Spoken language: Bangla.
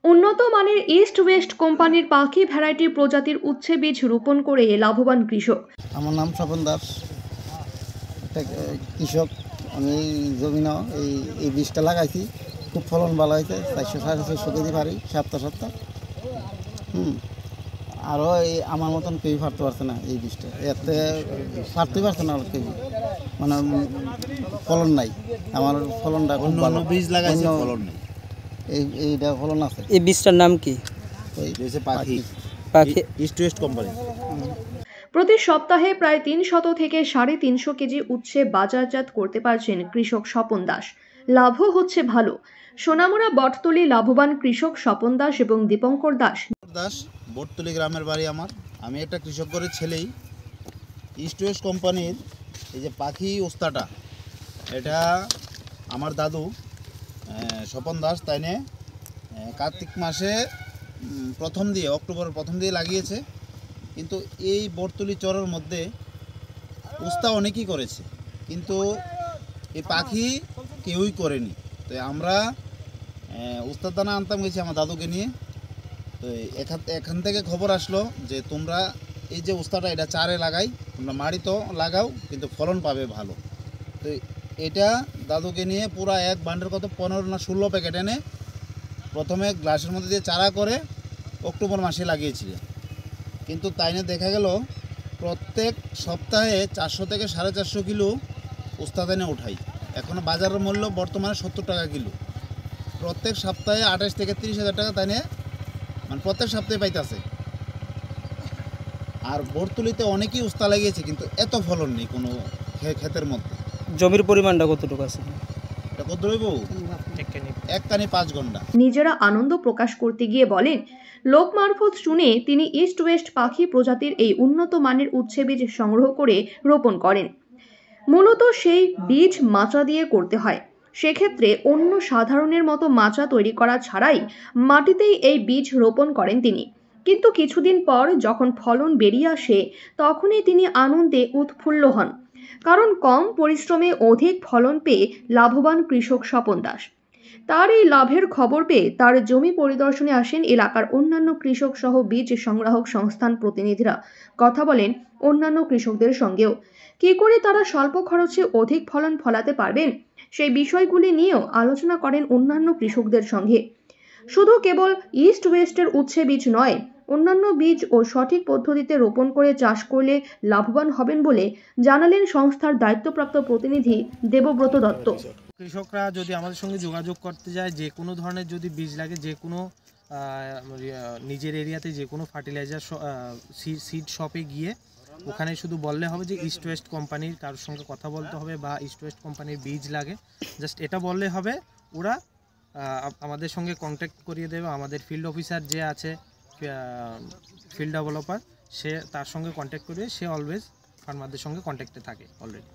উন্নত মানের ইস্ট ওয়েস্ট কোম্পানির পাখি ভ্যারাইটি প্রজাতির উচ্ছে বীজ রোপণ করে লাভবান কৃষক। আমার নাম স্বপন দাস, কৃষক। আমি জমিন এই বীজটা লাগাইছি, খুব ফলন ভালো হয়েছে। 400-450 কেজি পারি সপ্তাহ। আরও এই আমার মতন কেউ পারতে পারছে না এই বীজটা, এতে পারতেই পারছে না কেউ, মানে ফলন নাই। আমার ফলনটা খুব ভালো। বীজ লাগাইছে, ফলন নেই। এইটা ফলন আছে। এই বীজটার নাম কি? পাখি ইস্ট ওয়েস্ট কোম্পানি। প্রতি সপ্তাহে প্রায় 300 থেকে 350 কেজি উচ্ছে বাজারজাত করতে পারছেন কৃষক স্বপন দাস। লাভও হচ্ছে ভালো। সোনামুড়া বটতলী লাভবান কৃষক স্বপন দাস এবং দীপঙ্কর দাস। বটতলী গ্রামের বাড়ি আমার। আমি একটা কৃষক ঘরের ছেলেই। ইস্ট ওয়েস্ট কোম্পানির এই যে পাখি ওস্তাটা, এটা আমার দাদু স্বপন দাস তাইনে কার্তিক মাসে অক্টোবরের প্রথম দিয়ে লাগিয়েছে। কিন্তু এই বটতলী চরের মধ্যে উস্তা অনেকেই করেছে, কিন্তু এই পাখি কেউই করেনি। তো আমরা উস্তার দানা আনতাম গেছি আমার দাদুকে নিয়ে। তো এখান থেকে খবর আসলো যে তোমরা এই যে উস্তাটা এটা চারে লাগাই, তোমরা মাড়িতেও লাগাও, কিন্তু ফলন পাবে ভালো। তো এটা দাদুকে নিয়ে পুরা এক বান্ডের কত 15 না 16 প্যাকেট এনে প্রথমে গ্লাসের মধ্যে দিয়ে চারা করে অক্টোবর মাসে লাগিয়েছিলেন। কিন্তু তাই না দেখা গেল প্রত্যেক সপ্তাহে 400 থেকে 450 কিলো উস্তাদ এনে উঠাই। এখন বাজারের মূল্য বর্তমানে 70 টাকা কিলো। প্রত্যেক সপ্তাহে 28 থেকে 30 হাজার টাকা তাই নিয়ে, মানে প্রত্যেক সপ্তাহে পাইতেছে। আর বটতলীতে অনেকেই উস্তা লাগিয়েছে, কিন্তু এত ফলন নেই কোনো ক্ষেতের মধ্যে। জমির পরিমাণটা কতটুকু আছে? এটা কত রইব? এক কানি 5 ঘন্টা। নিজেরা আনন্দ প্রকাশ করতে গিয়ে বলেন, লোক মারফত শুনে তিনি ইস্ট ওয়েস্ট পাখি প্রজাতির এই উন্নত মানের উচ্ছে বীজ সংগ্রহ করে রোপণ করেন। মূলত সেই বীজ মাচা দিয়ে করতে হয়। সেক্ষেত্রে অন্য সাধারণের মতো মাচা তৈরি করা ছাড়াই মাটিতেই এই বীজ রোপণ করেন তিনি। কিন্তু কিছুদিন পর যখন ফলন বেরিয়ে আসে, তখনই তিনি আনন্দে উৎফুল্ল হন। কারণ কম পরিশ্রমে অধিক ফলন পেয়ে লাভবান কৃষক স্বপন দাস। তার এই লাভের খবর পেয়ে তার জমি পরিদর্শনে আসেন এলাকার অন্যান্য কৃষক সহ বীজ সংগ্রাহক সংস্থান প্রতিনিধিরা। কথা বলেন অন্যান্য কৃষকদের সঙ্গেও। কি করে তারা স্বল্প খরচে অধিক ফলন ফলাতে পারবেন, সেই বিষয়গুলি নিয়েও আলোচনা করেন অন্যান্য কৃষকদের সঙ্গে। শুধু কেবল ইস্ট ওয়েস্টের উচ্ছে বীজ নয়, অন্যান্য বীজ ও সঠিক পদ্ধতিতে রোপণ করে চাষ করলে লাভবান হবেন বলে জানালেন সংস্থার দায়িত্বপ্রাপ্ত প্রতিনিধি দেবব্রত দত্ত। কৃষকরা যদি আমাদের সঙ্গে যোগাযোগ করতে যায়, যে কোনো ধরনের যদি বীজ লাগে, যে কোনো নিজের এরিয়াতে যে কোনো ফার্টিলাইজার সিড শপে গিয়ে ওখানে শুধু বললে হবে যে ইস্ট ওয়েস্ট কোম্পানির কারোর সঙ্গে কথা বলতে হবে বা ইস্ট ওয়েস্ট কোম্পানির বীজ লাগে, জাস্ট এটা বললে হবে। ওরা আমাদের সঙ্গে কন্ট্যাক্ট করিয়ে দেবে। আমাদের ফিল্ড অফিসার যে আছে, ফিল্ড ডেভেলপার, সে তার সঙ্গে কন্ট্যাক্ট করিয়ে, সে অলওয়েজ ফার্মারদের সঙ্গে কন্ট্যাক্টে থাকে অলরেডি।